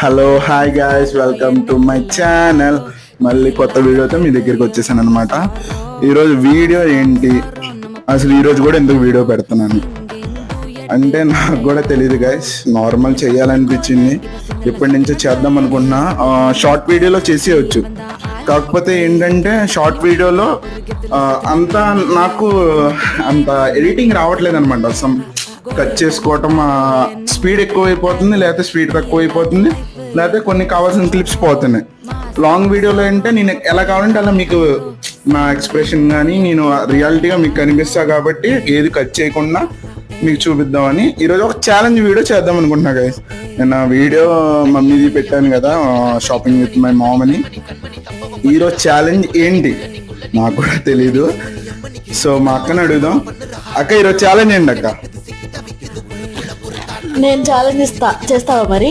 Hello hi guys, welcome to my channel. మళ్ళీ కొత్త వీడియోతో మీ దగ్గరికి వచ్చేసాను అనమాట. ఈరోజు వీడియో ఏంటి, అసలు ఈరోజు కూడా ఎందుకు వీడియో పెడుతున్నాను అంటే నాకు కూడా తెలియదు గాయస్. నార్మల్ చేయాలనిపించింది, ఎప్పటి నుంచో చేద్దాం అనుకుంటున్నా. షార్ట్ వీడియోలో చేసేయచ్చు, కాకపోతే ఏంటంటే షార్ట్ వీడియోలో అంతా నాకు అంత ఎడిటింగ్ రావట్లేదు అనమాట. కట్ చేసుకోవటం స్పీడ్ ఎక్కువైపోతుంది, లేకపోతే స్పీడ్ తక్కువ అయిపోతుంది, లేకపోతే కొన్ని కావాల్సిన క్లిప్స్ పోతున్నాయి. లాంగ్ వీడియోలో అంటే నేను ఎలా కావాలంటే అలా మీకు నా ఎక్స్ప్రెషన్ కానీ నేను రియాలిటీగా మీకు కనిపిస్తా కాబట్టి ఏది కట్ చేయకుండా మీకు చూపిద్దామని ఈరోజు ఒక ఛాలెంజ్ వీడియో చేద్దాం అనుకుంటున్నా గైస్. నేను ఆ వీడియో మమ్మీది పెట్టాను కదా, షాపింగ్ విత్ మై మామ్ అని. ఈరోజు ఛాలెంజ్ ఏంటి నాకు కూడా తెలీదు, సో మా అక్కని అడుగుదాం. అక్క, ఈరోజు ఛాలెంజ్ ఏంటి అక్క? నేను ఛాలెంజ్ చేస్తావా మరి?